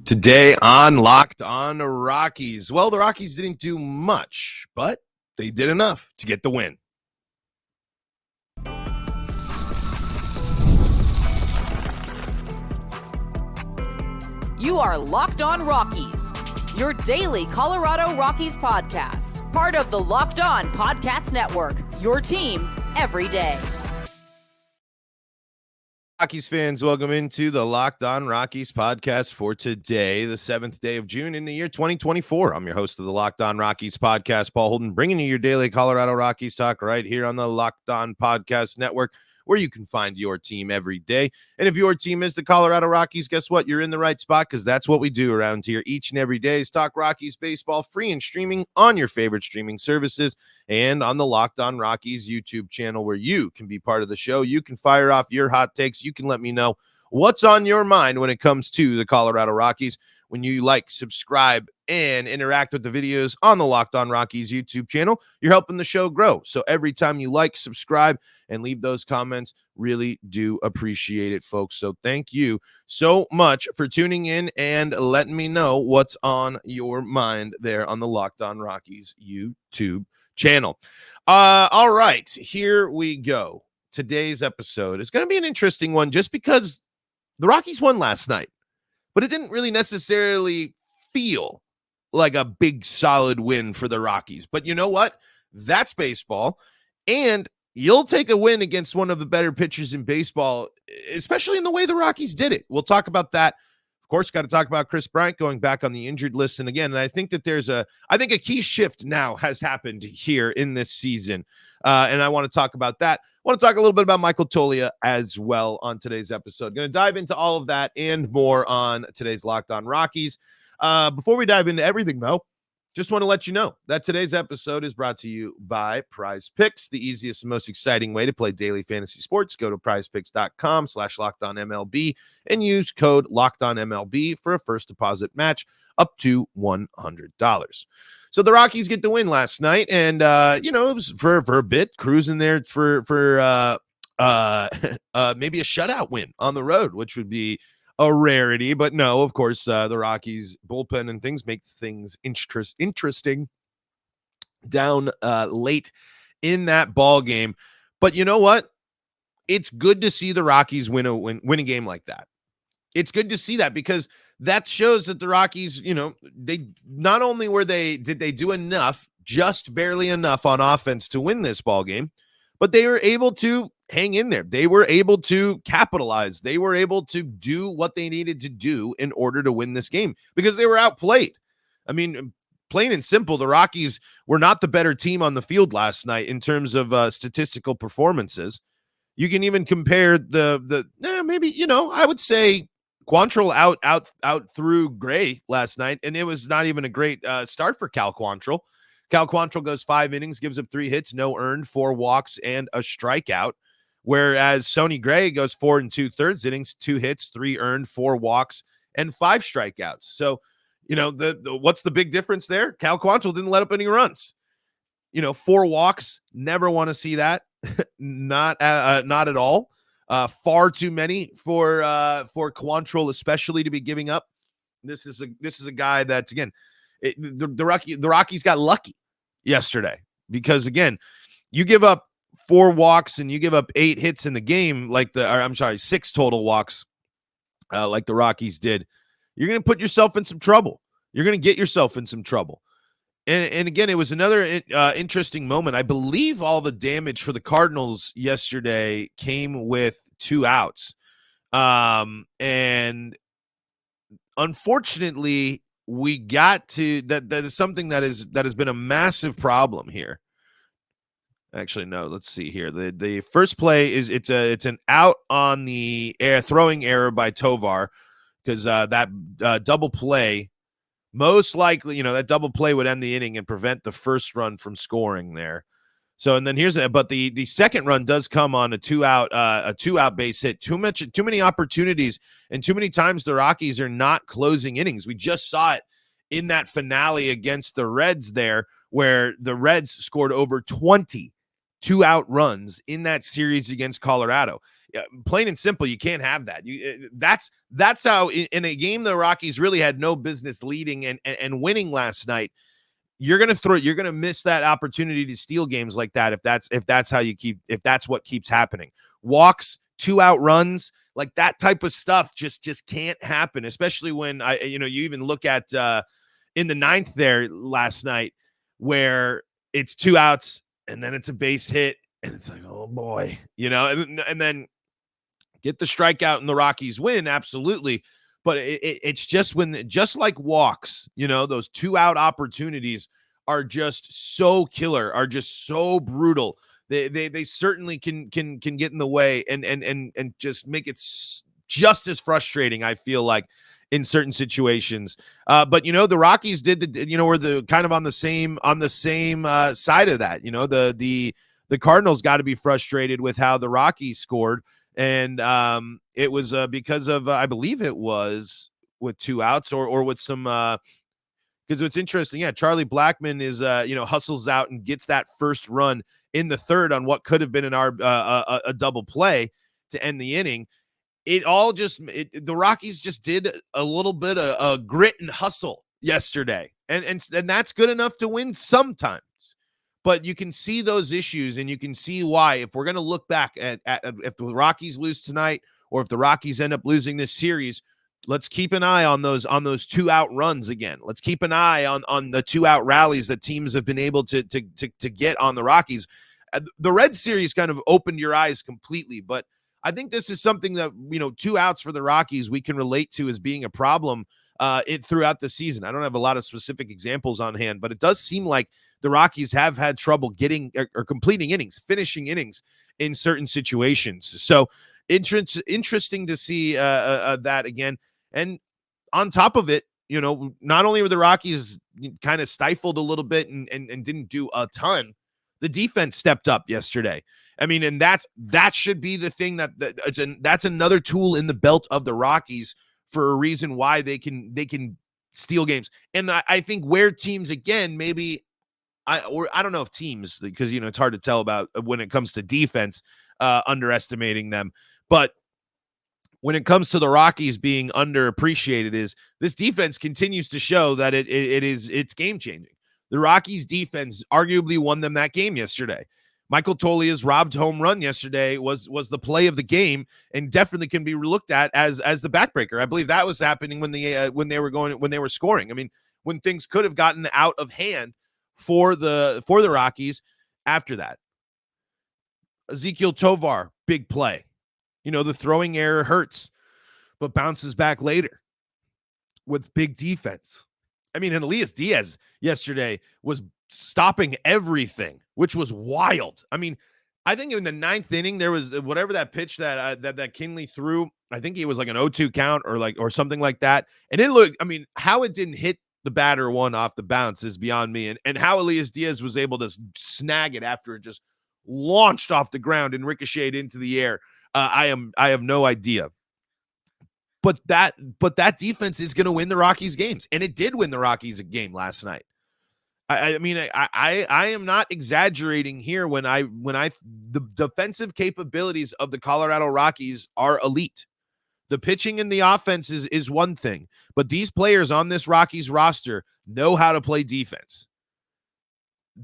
Today on Locked on Rockies. Well, the Rockies didn't do much, but they did enough to get the win. You are Locked on Rockies, your daily Colorado Rockies podcast. Part of the Locked on Podcast Network, your team every day. Rockies fans, welcome into the Locked on Rockies podcast for today, the 7th day of June in the year 2024. I'm your host of the Locked on Rockies podcast, Paul Holden, bringing you your daily Colorado Rockies talk right here on the Locked on Podcast Network, where you can find your team every day. And if your team is the Colorado Rockies, guess what? You're in the right spot, because that's what we do around here each and every day is talk Rockies baseball, free and streaming on your favorite streaming services and on the Locked on Rockies YouTube channel, where you can be part of the show. You can fire off your hot takes. You can let me know what's on your mind when it comes to the Colorado Rockies. When you like, subscribe, and interact with the videos on the Locked on Rockies YouTube channel, you're helping the show grow. So every time you like, subscribe, and leave those comments, really do appreciate it, folks. So thank you so much for tuning in and letting me know what's on your mind there on the Locked on Rockies YouTube channel. All right, here we go. Today's episode is going to be an interesting one just because the Rockies won last night, but it didn't really necessarily feel like a big solid win for the Rockies. But you know what? That's baseball, and you'll take a win against one of the better pitchers in baseball, especially in the way the Rockies did it. We'll talk about that. Of course, got to talk about Kris Bryant going back on the injured list. And again, I think that I think a key shift now has happened here in this season. And I want to talk about that. I want to talk a little bit about Michael Toglia as well on today's episode. Going to dive into all of that and more on today's Locked on Rockies. Before we dive into everything, though, just want to let you know that today's episode is brought to you by PrizePicks, the easiest and most exciting way to play daily fantasy sports. Go to prizepicks.com/LockedOnMLB and use code LockedOnMLB for a first deposit match up to $100. So the Rockies get the win last night, and it was for a bit cruising there for maybe a shutout win on the road, which would be a rarity. But no, of course, the Rockies bullpen and things make things interesting down late in that ball game. But you know what? It's good to see the Rockies win a game like that. It's good to see that, because that shows that the Rockies, they not only did they do enough, just barely enough on offense to win this ball game, but they were able to hang in there. They were able to capitalize. They were able to do what they needed to do in order to win this game, because they were outplayed. I mean, plain and simple, the Rockies were not the better team on the field last night in terms of statistical performances. You can even compare I would say Quantrill out through Gray last night, and it was not even a great start for Cal Quantrill. Cal Quantrill goes 5 innings, gives up 3 hits, no earned, 4 walks, and a strikeout. Whereas Sonny Gray goes 4 2/3 innings, 2 hits, 3 earned, 4 walks, and 5 strikeouts. So, what's the big difference there? Cal Quantrill didn't let up any runs. 4 walks, never want to see that. Not at all. Far too many for Quantrill, especially to be giving up. This is a guy that's, again, the Rockies got lucky yesterday, because again, you give up 4 walks and you give up 8 hits in the game, 6 total walks, like the Rockies did. You're going to put yourself in some trouble. You're going to get yourself in some trouble. And again, it was another interesting moment. I believe all the damage for the Cardinals yesterday came with 2 outs. And unfortunately, we got to that is something that has been a massive problem here. Actually, no, let's see here. The first play is it's an out on the throwing error by Tovar, because that double play, most likely, that double play would end the inning and prevent the first run from scoring there. So, and then but the second run does come on a two out base hit. Too many opportunities, and too many times the Rockies are not closing innings. We just saw it in that finale against the Reds there, where the Reds scored over 20 2-out runs in that series against Colorado. Plain and simple, you can't have that. That's how in a game the Rockies really had no business leading and winning last night. You're gonna miss that opportunity to steal games like that if that's what keeps happening. Walks, 2-out runs, like that type of stuff just can't happen, especially when you even look at in the ninth there last night where it's 2 outs and then it's a base hit and it's like, oh boy, and then get the strikeout and the Rockies win, absolutely. But it's just just like walks, those 2-out opportunities are just so killer, are just so brutal. They certainly can get in the way and just make it just as frustrating, I feel like, in certain situations. But the Rockies were the kind of on the same side of that. The Cardinals got to be frustrated with how the Rockies scored. And it was because of, I believe it was with 2 outs or with some, because it's interesting. Yeah, Charlie Blackmon is, hustles out and gets that first run in the third on what could have been a double play to end the inning. The Rockies just did a little bit of grit and hustle yesterday. And that's good enough to win sometimes. But you can see those issues, and you can see why. If we're going to look back at if the Rockies lose tonight, or if the Rockies end up losing this series, let's keep an eye on those 2-out runs again. Let's keep an eye on the 2-out rallies that teams have been able to get on the Rockies. The Red Series kind of opened your eyes completely, but I think this is something that 2 outs for the Rockies we can relate to as being a problem throughout the season. I don't have a lot of specific examples on hand, but it does seem like the Rockies have had trouble getting or completing innings, finishing innings in certain situations. So interesting to see that again. And on top of it, not only were the Rockies kind of stifled a little bit and didn't do a ton, the defense stepped up yesterday. I mean, and that should be the thing that's another tool in the belt of the Rockies for a reason why they can steal games. And I think where teams, again, maybe I don't know if teams, because it's hard to tell about when it comes to defense, underestimating them, but when it comes to the Rockies being underappreciated, is this defense continues to show that it's game changing. The Rockies defense arguably won them that game yesterday. Michael Tolia's robbed home run yesterday was the play of the game, and definitely can be looked at as the backbreaker. I believe that was happening when they were scoring. I mean, when things could have gotten out of hand for the Rockies after that. Ezequiel Tovar, big play. The throwing error hurts, but bounces back later with big defense. I mean, and Elias Diaz yesterday was stopping everything, which was wild. I mean, I think in the ninth inning, there was whatever that pitch that Kinley threw. I think it was like an 0-2 count or something like that. And it looked, I mean, how it didn't hit the batter one off the bounce is beyond me. And how Elias Diaz was able to snag it after it just launched off the ground and ricocheted into the air. I have no idea. But that defense is going to win the Rockies games, and it did win the Rockies a game last night. I mean, I am not exaggerating here when the defensive capabilities of the Colorado Rockies are elite. The pitching and the offense is one thing, but these players on this Rockies roster know how to play defense.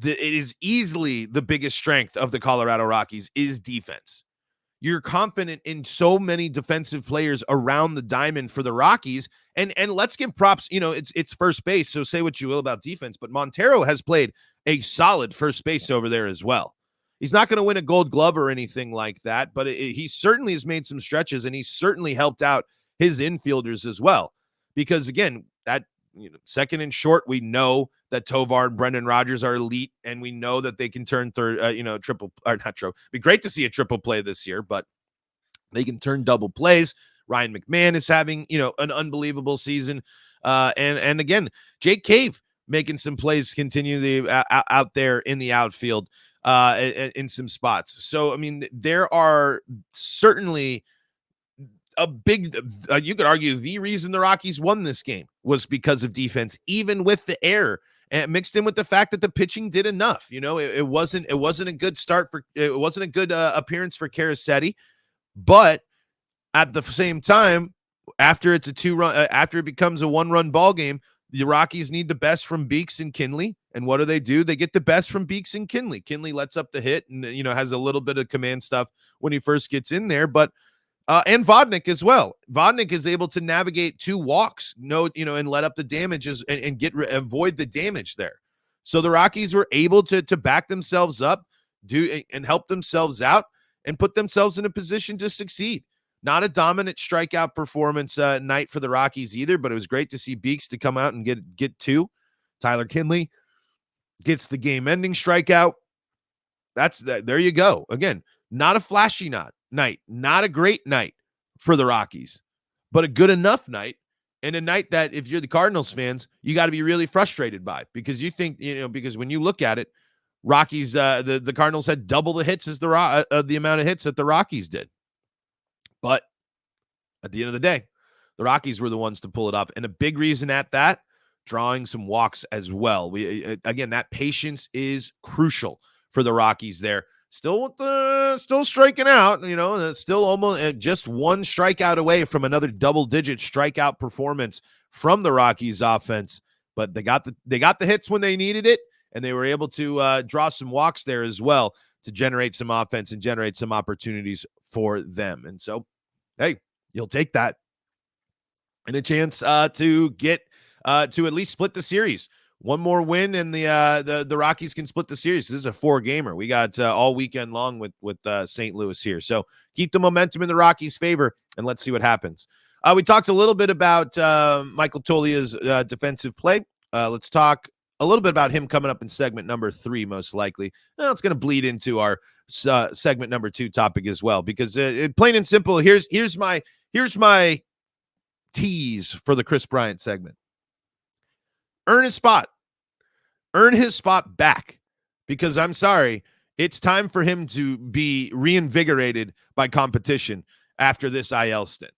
It is easily the biggest strength of the Colorado Rockies is defense. You're confident in so many defensive players around the diamond for the Rockies. And let's give props, it's first base, so say what you will about defense, but Montero has played a solid first base over there as well. He's not going to win a Gold Glove or anything like that, but he certainly has made some stretches, and he's certainly helped out his infielders as well. Because, again, that second and short, we know that Tovar and Brendan Rodgers are elite, and we know that they can turn triple, or not triple. It'd be great to see a triple play this year, but they can turn double plays. Ryan McMahon is having, an unbelievable season. And again, Jake Cave making some plays continually out there in the outfield in some spots. So, I mean, there are certainly a big, you could argue the reason the Rockies won this game was because of defense, even with the error, and mixed in with the fact that the pitching did enough. It wasn't a good start it wasn't a good appearance for Karasetti, But at the same time, after it's a 2-run, after it becomes a 1-run ball game, the Rockies need the best from Beeks and Kinley. And what do? They get the best from Beeks and Kinley. Kinley lets up the hit and, has a little bit of command stuff when he first gets in there. But and Vodnik as well. Vodnik is able to navigate 2 walks, and let up the damages and avoid the damage there. So the Rockies were able to back themselves up, and help themselves out, and put themselves in a position to succeed. Not a dominant strikeout performance night for the Rockies either, but it was great to see Beeks to come out and get 2. Tyler Kinley gets the game-ending strikeout. There you go. Again, not a flashy night, not a great night for the Rockies, but a good enough night, and a night that if you're the Cardinals fans, you got to be really frustrated by, because you think, because when you look at it, Rockies, the Cardinals had double the hits as the amount of hits that the Rockies did. But at the end of the day, the Rockies were the ones to pull it off. And a big reason at that, drawing some walks as well. Again, that patience is crucial for the Rockies there. Still striking out, still almost just 1 strikeout away from another double-digit strikeout performance from the Rockies offense. But they got the hits when they needed it, and they were able to draw some walks there as well to generate some offense and generate some opportunities for them. And so, hey, you'll take that. And a chance to get to at least split the series. One more win, and the Rockies can split the series. This is a 4-gamer. We got all weekend long with St. Louis here. So keep the momentum in the Rockies' favor, and let's see what happens. We talked a little bit about Michael Tolia's defensive play. Let's talk a little bit about him coming up in segment number 3, most likely. Well, it's going to bleed into our segment number 2 topic as well, because plain and simple, here's my tease for the Kris Bryant segment. Earn his spot back, because I'm sorry, it's time for him to be reinvigorated by competition after this IL stint.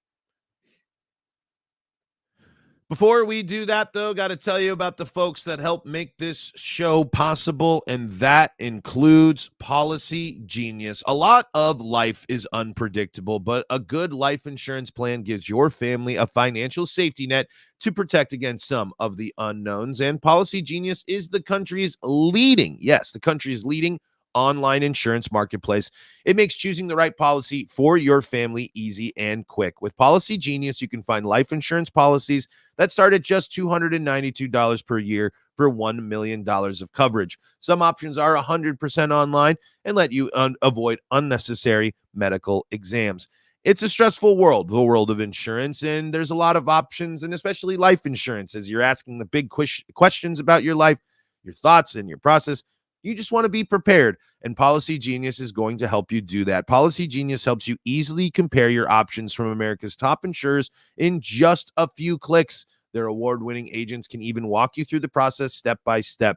Before we do that, though, got to tell you about the folks that help make this show possible, and that includes Policygenius. A lot of life is unpredictable, but a good life insurance plan gives your family a financial safety net to protect against some of the unknowns. And Policygenius is the country's leading online insurance marketplace. It makes choosing the right policy for your family easy and quick. With Policygenius, you can find life insurance policies that start at just $292 per year for $1 million of coverage. Some options are 100% online and let you avoid unnecessary medical exams. It's a stressful world, the world of insurance, and there's a lot of options, and especially life insurance, as you're asking the big questions about your life, your thoughts, and your process. You just want to be prepared, and Policygenius is going to help you do that. Policygenius helps you easily compare your options from America's top insurers in just a few clicks. Their award-winning agents can even walk you through the process step by step.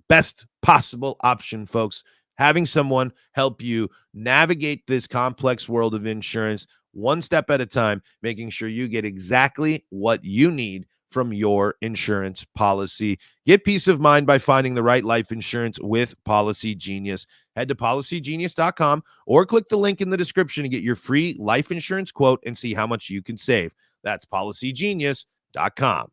Best possible option, folks. Having someone help you navigate this complex world of insurance one step at a time, making sure you get exactly what you need from your insurance policy. Get peace of mind by finding the right life insurance with Policygenius. Head to policygenius.com or click the link in the description to get your free life insurance quote and see how much you can save. That's policygenius.com.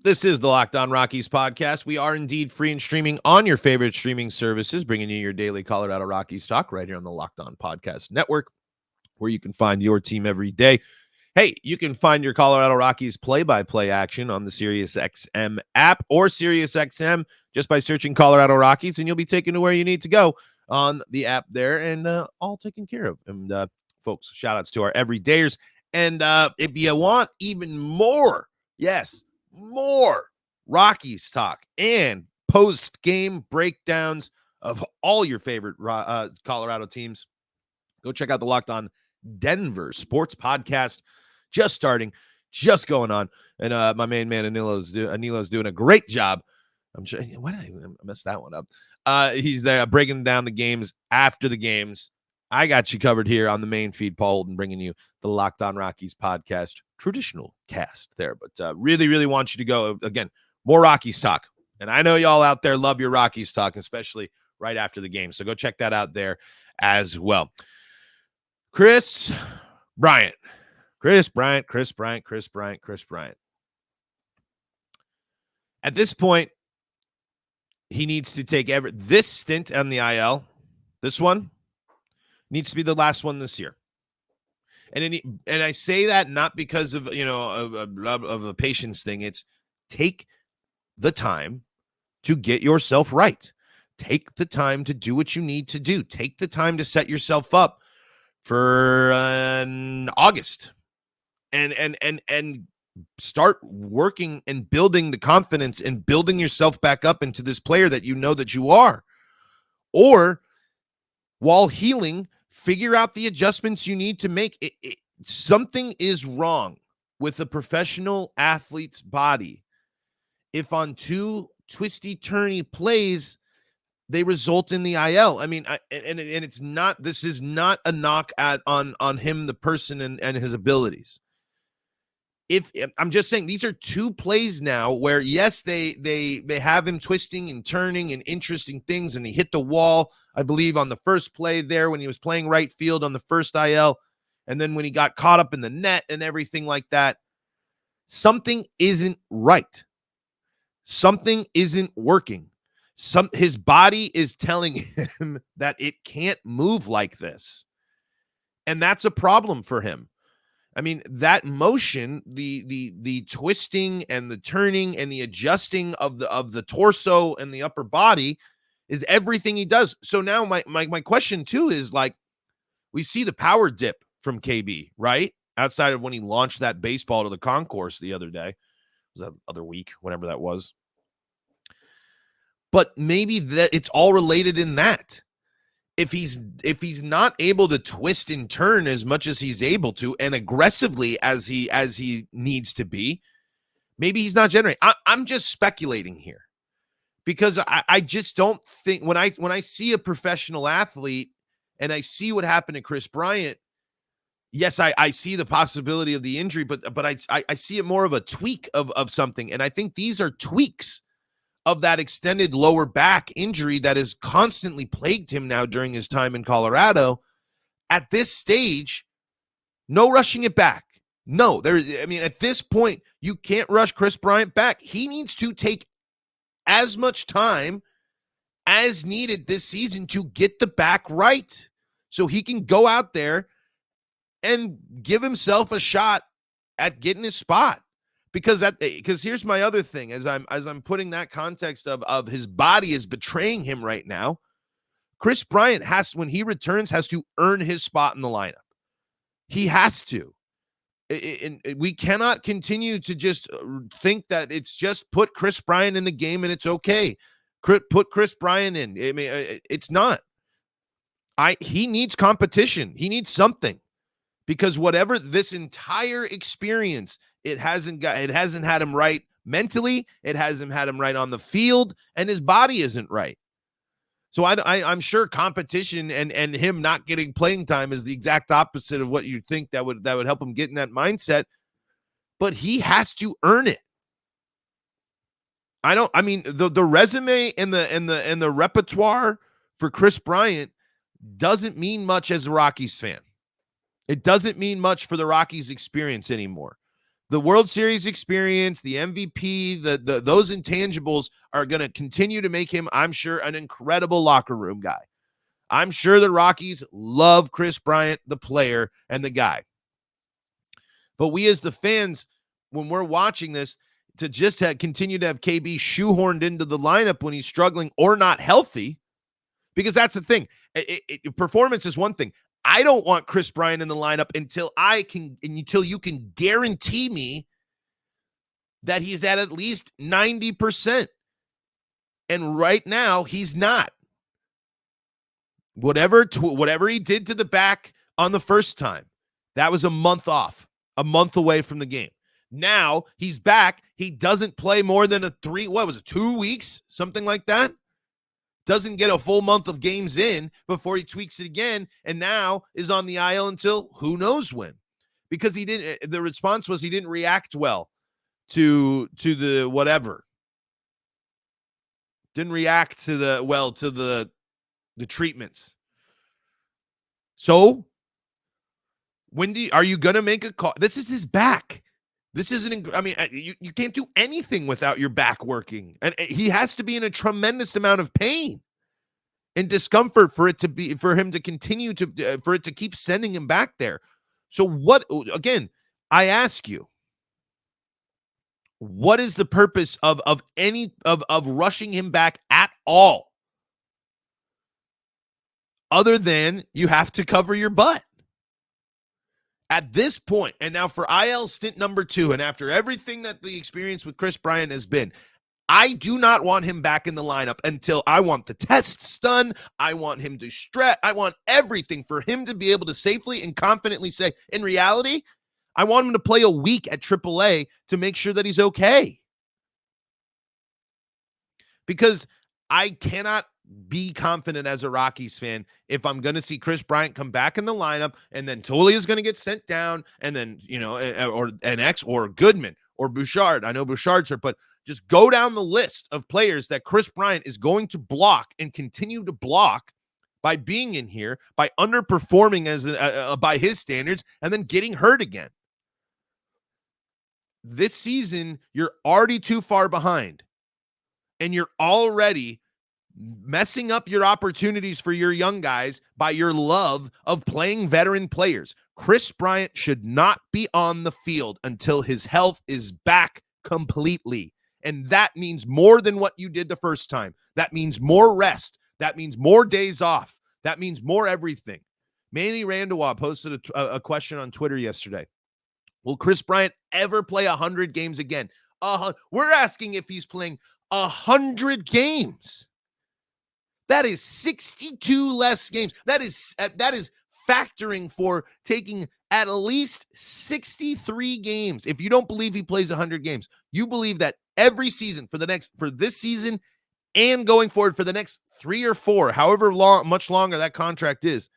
This is the Locked On Rockies podcast. We are indeed free and streaming on your favorite streaming services, bringing you your daily Colorado Rockies talk right here on the Locked On Podcast Network, where you can find your team every day. Hey, you can find your Colorado Rockies play-by-play action on the SiriusXM app or SiriusXM just by searching Colorado Rockies, and you'll be taken to where you need to go on the app there, and all taken care of. And folks, shout-outs to our everydayers. And if you want even more, yes, more Rockies talk and post-game breakdowns of all your favorite Colorado teams, go check out the Locked On Denver Sports Podcast. Just starting, just going on. And my main man, Anilo's doing a great job. Why did I mess that one up? He's there breaking down the games after the games. I got you covered here on the main feed, Paul Holden, bringing you the Locked On Rockies podcast, traditional cast there. But really, really want you to go. Again, more Rockies talk And I know y'all out there love your Rockies talk, especially right after the game. So go check that out there as well. Kris Bryant. At this point, he needs to take this stint on the IL. This one needs to be the last one this year. And I say that not because of, of a patience thing. It's take the time to get yourself right. Take the time to do what you need to do. Take the time to set yourself up for August and start working and building the confidence and building yourself back up into this player that you know that you are. Or while healing, figure out the adjustments you need to make. Something is wrong with a professional athlete's body if on 2 twisty-turny plays they result in the IL. I mean, and it's not. This is not a knock on him, the person, and his abilities. If I'm just saying, these are 2 plays now where yes, they have him twisting and turning and interesting things, and he hit the wall, I believe, on the first play there when he was playing right field on the first IL, and then when he got caught up in the net and everything like that. Something isn't right. Something isn't working. His body is telling him that it can't move like this, and that's a problem for him. I mean, that motion, the twisting and the turning and the adjusting of the torso and the upper body is everything he does. So now my question too is, like, we see the power dip from KB, right? Outside of when he launched that baseball to the concourse the other day. Was that other week, whatever that was. But maybe that it's all related in that. If he's not able to twist and turn as much as he's able to and aggressively as he needs to be, maybe he's not generating. I'm just speculating here because I just don't think when I see a professional athlete and I see what happened to Kris Bryant, yes, I see the possibility of the injury, but I see it more of a tweak of something, and I think these are tweaks of that extended lower back injury that has constantly plagued him now during his time in Colorado. At this stage, no rushing it back. No, at this point, you can't rush Kris Bryant back. He needs to take as much time as needed this season to get the back right so he can go out there and give himself a shot at getting his spot. Because here's my other thing, as I'm putting that context of his body is betraying him right now. Kris Bryant when he returns, has to earn his spot in the lineup. He has to. We cannot continue to just think that it's just put Kris Bryant in the game and it's okay. Put Kris Bryant in. I mean, it's not. He needs competition. He needs something, because whatever this entire experience, it hasn't had him right mentally. It hasn't had him right on the field, and his body isn't right. So I'm sure competition and him not getting playing time is the exact opposite of what you think that would help him get in that mindset. But he has to earn it. The resume and the repertoire for Kris Bryant doesn't mean much as a Rockies fan. It doesn't mean much for the Rockies experience anymore. The World Series experience, the MVP, those intangibles are going to continue to make him, I'm sure, an incredible locker room guy. I'm sure the Rockies love Kris Bryant, the player and the guy. But we as the fans, when we're watching this, to just continue to have KB shoehorned into the lineup when he's struggling or not healthy, because that's the thing. Performance is one thing. I don't want Kris Bryant in the lineup until you can guarantee me that he's at least 90%. And right now, he's not. Whatever he did to the back on the first time, that was a month off, a month away from the game. Now he's back. He doesn't play more than 2 weeks, something like that. Doesn't get a full month of games in before he tweaks it again, and now is on the IL until who knows when. Because the response was he didn't react well to the whatever. Didn't react to the treatments. So are you going to make a call? This is his back. This isn't, I mean, you can't do anything without your back working. And he has to be in a tremendous amount of pain and discomfort for it to keep sending him back there. So again, I ask you, what is the purpose of rushing him back at all? Other than you have to cover your butt. At this point, and now for IL stint number 2, and after everything that the experience with Kris Bryant has been, I do not want him back in the lineup until I want the tests done. I want him to stretch. I want everything for him to be able to safely and confidently say, in reality, I want him to play a week at AAA to make sure that he's okay. Because I cannot be confident as a Rockies fan if I'm going to see Kris Bryant come back in the lineup and then Toley is going to get sent down and then, or an X or Goodman or Bouchard. I know Bouchard's hurt, but just go down the list of players that Kris Bryant is going to block and continue to block by being in here, by underperforming by his standards, and then getting hurt again. This season, you're already too far behind, and you're already messing up your opportunities for your young guys by your love of playing veteran players. Kris Bryant should not be on the field until his health is back completely. And that means more than what you did the first time. That means more rest. That means more days off. That means more everything. Manny Randawa posted a question on Twitter yesterday. Will Kris Bryant ever play 100 games again? We're asking if he's playing 100 games. That is 62 less games. That is factoring for taking at least 63 games. If you don't believe he plays 100 games, you believe that every season for this season and going forward for the next 3 or 4, however much longer that contract is,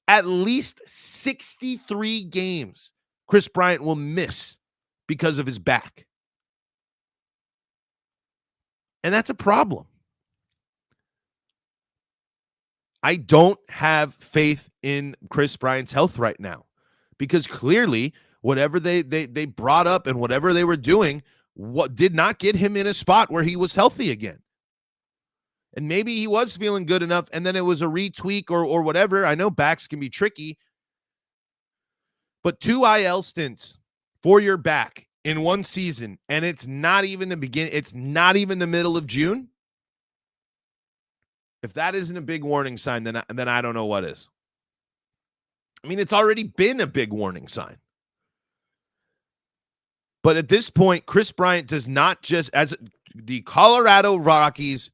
at least 63 games Kris Bryant will miss because of his back. And that's a problem. I don't have faith in Kris Bryant's health right now because clearly whatever they brought up and whatever they were doing did not get him in a spot where he was healthy again. And maybe he was feeling good enough and then it was a retweak or whatever. I know backs can be tricky, but 2 IL stints for your back in one season, and it's not even the beginning. It's not even the middle of June. If that isn't a big warning sign, then I don't know what is. I mean, it's already been a big warning sign. But at this point, Kris Bryant does not just, as the Colorado Rockies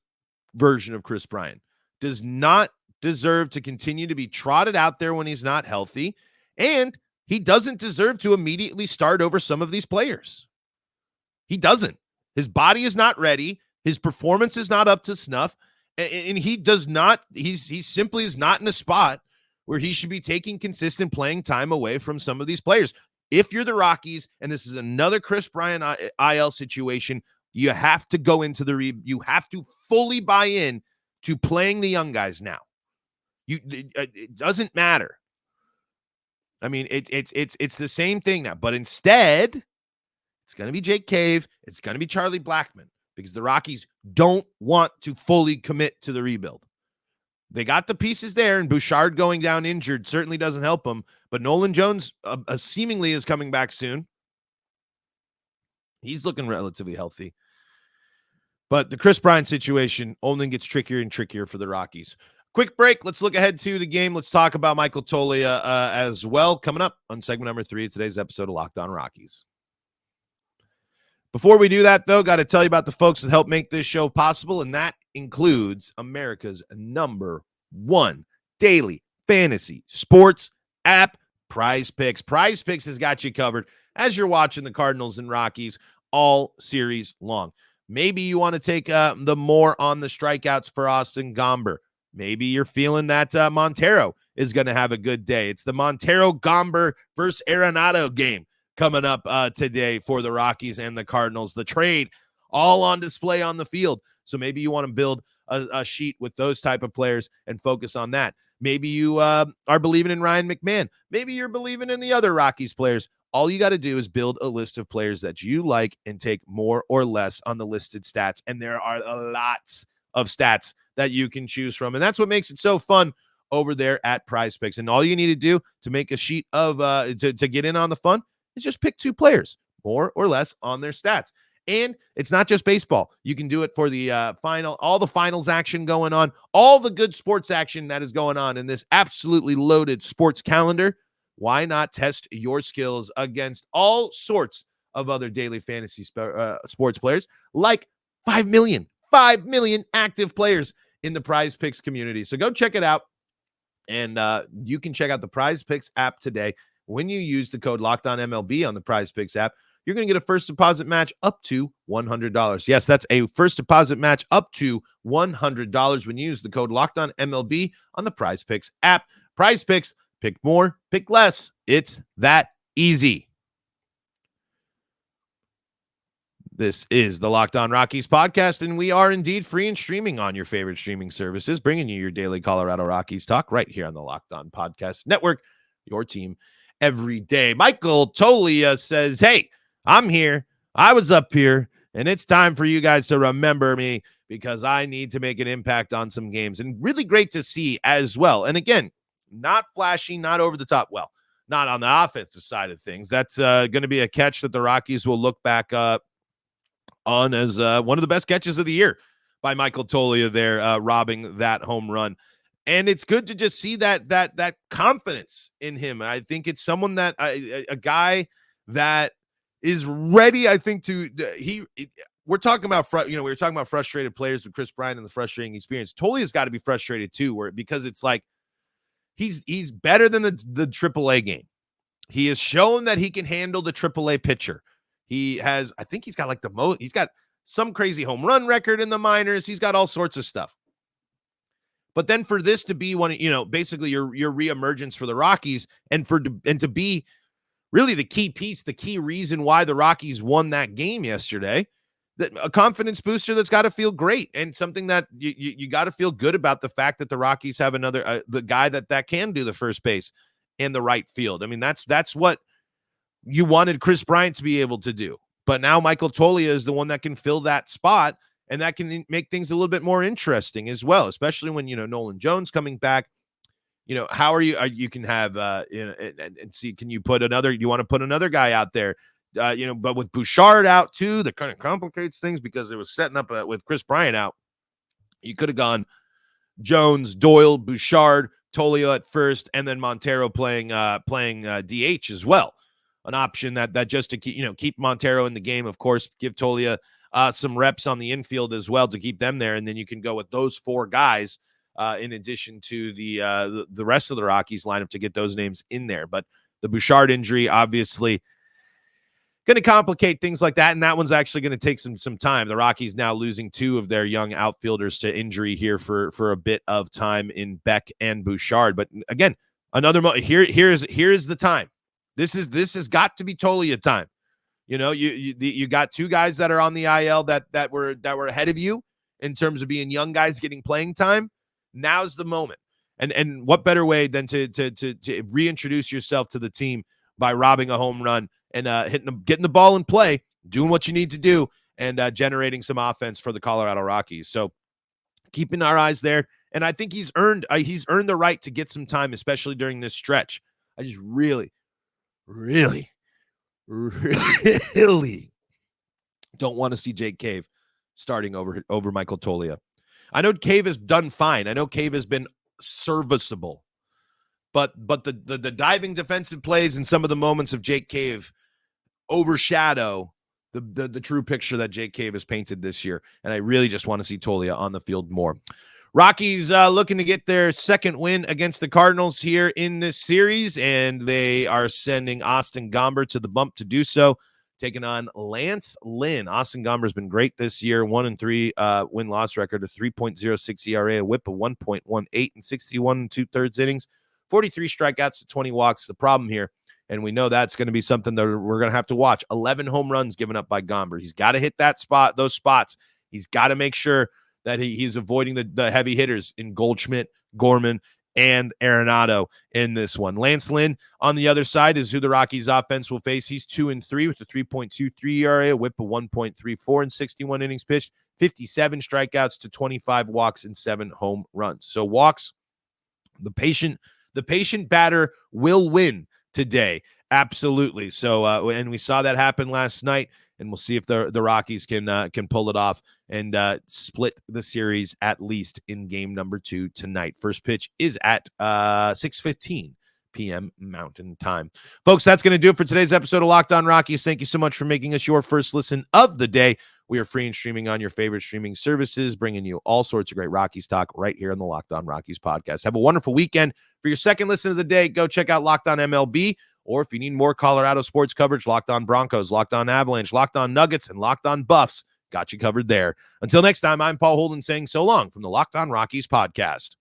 version of Kris Bryant, does not deserve to continue to be trotted out there when he's not healthy, and he doesn't deserve to immediately start over some of these players. He doesn't. His body is not ready. His performance is not up to snuff. And he does not, he simply is not in a spot where he should be taking consistent playing time away from some of these players. If you're the Rockies, and this is another Kris Bryant IL situation, you have to go into you have to fully buy in to playing the young guys now. It doesn't matter. I mean, it's the same thing now, but instead, it's going to be Jake Cave. It's going to be Charlie Blackmon. Because the Rockies don't want to fully commit to the rebuild. They got the pieces there, and Bouchard going down injured certainly doesn't help them. But Nolan Jones seemingly is coming back soon. He's looking relatively healthy. But the Kris Bryant situation only gets trickier and trickier for the Rockies. Quick break. Let's look ahead to the game. Let's talk about Michael Toglia as well. Coming up on segment number 3 of today's episode of Locked On Rockies. Before we do that, though, got to tell you about the folks that help make this show possible, and that includes America's #1 daily fantasy sports app, PrizePicks. PrizePicks has got you covered as you're watching the Cardinals and Rockies all series long. Maybe you want to take the more on the strikeouts for Austin Gomber. Maybe you're feeling that Montero is going to have a good day. It's the Montero-Gomber versus Arenado game coming up today for the Rockies and the Cardinals. The trade all on display on the field. So maybe you want to build a sheet with those type of players and focus on that. Maybe you are believing in Ryan McMahon. Maybe you're believing in the other Rockies players. All you got to do is build a list of players that you like and take more or less on the listed stats. And there are lots of stats that you can choose from. And that's what makes it so fun over there at PrizePicks. And all you need to do to make a sheet of to get in on the fun is just pick 2 players, more or less on their stats. And it's not just baseball. You can do it for the all the finals action going on, all the good sports action that is going on in this absolutely loaded sports calendar. Why not test your skills against all sorts of other daily fantasy sports players, like 5 million active players in the PrizePicks community. So go check it out. And you can check out the PrizePicks app today. When you use the code LOCKEDONMLB on the PrizePicks app, you're going to get a first deposit match up to $100. Yes, that's a first deposit match up to $100 when you use the code LOCKEDONMLB on the PrizePicks app. PrizePicks, pick more, pick less. It's that easy. This is the Locked On Rockies podcast, and we are indeed free and streaming on your favorite streaming services, bringing you your daily Colorado Rockies talk right here on the Locked On Podcast Network, your team every day. Michael Tolia says, hey, I'm here. I was up here, and it's time for you guys to remember me because I need to make an impact on some games. And really great to see as well. And again, not flashy, not over the top. Well, not on the offensive side of things. That's going to be a catch that the Rockies will look back on as one of the best catches of the year by Michael Tolia there, robbing that home run. And it's good to just see that confidence in him. I think it's someone that a guy that is ready. I think we're talking about we were talking about frustrated players with Kris Bryant and the frustrating experience. Tolia's got to be frustrated too, because it's like he's better than the AAA game. He has shown that he can handle the AAA pitcher. I think he's got like he's got some crazy home run record in the minors. He's got all sorts of stuff. But then for this to be basically your reemergence for the Rockies and to be really the key piece, the key reason why the Rockies won that game yesterday, a confidence booster that's got to feel great and something that you got to feel good about the fact that the Rockies have another the guy that can do the first base and the right field. I mean, that's what you wanted Kris Bryant to be able to do. But now Michael Tolia is the one that can fill that spot, and that can make things a little bit more interesting as well, especially when, Nolan Jones coming back. How are you can have, and see, can you you want to put another guy out there, but with Bouchard out too, that kind of complicates things because it was setting up with Kris Bryant out. You could have gone Jones, Doyle, Bouchard, Tolia at first, and then Montero playing DH as well. An option that just to keep Montero in the game, of course, give Tolia some reps on the infield as well to keep them there, and then you can go with those 4 guys in addition to the rest of the Rockies lineup to get those names in there. But the Bouchard injury obviously going to complicate things like that, and that one's actually going to take some time. The Rockies now losing 2 of their young outfielders to injury here for a bit of time in Beck and Bouchard. But again, here's the time. This has got to be Tolia time. You got 2 guys that are on the IL that were ahead of you in terms of being young guys getting playing time. Now's the moment. And what better way than to reintroduce yourself to the team by robbing a home run and getting the ball in play, doing what you need to do, and generating some offense for the Colorado Rockies. So keeping our eyes there. And I think he's earned the right to get some time, especially during this stretch. I just really don't want to see Jake Cave starting over Michael Tolia. I know Cave has done fine. I know Cave has been serviceable, but the diving defensive plays and some of the moments of Jake Cave overshadow the true picture that Jake Cave has painted this year. And I really just want to see Tolia on the field more. Rockies looking to get their second win against the Cardinals here in this series, and they are sending Austin Gomber to the bump to do so, taking on Lance Lynn. Austin Gomber has been great this year, 1-3 win-loss record, a 3.06 ERA, a whip of 1.18, and 61 2/3 innings, 43 strikeouts to 20 walks. The problem here, And we know that's going to be something that we're going to have to watch. 11 home runs given up by Gomber. He's got to hit those spots. He's got to make sure that he's avoiding the heavy hitters in Goldschmidt, Gorman, and Arenado in this one. Lance Lynn on the other side is who the Rockies offense will face. He's 2-3 with a 3.23 ERA, a whip of 1.34 in 61 innings pitched, 57 strikeouts to 25 walks and 7 home runs. So walks, the patient batter will win today. Absolutely. So, and we saw that happen last night, and we'll see if the Rockies can pull it off and split the series at least in game number 2 tonight. First pitch is at 6:15 p.m. Mountain Time. Folks, that's going to do it for today's episode of Locked On Rockies. Thank you so much for making us your first listen of the day. We are free and streaming on your favorite streaming services, bringing you all sorts of great Rockies talk right here on the Locked On Rockies podcast. Have a wonderful weekend. For your second listen of the day, go check out Locked On MLB. Or if you need more Colorado sports coverage, Locked On Broncos, Locked On Avalanche, Locked On Nuggets, and Locked On Buffs got you covered there. Until next time, I'm Paul Holden saying so long from the Locked On Rockies podcast.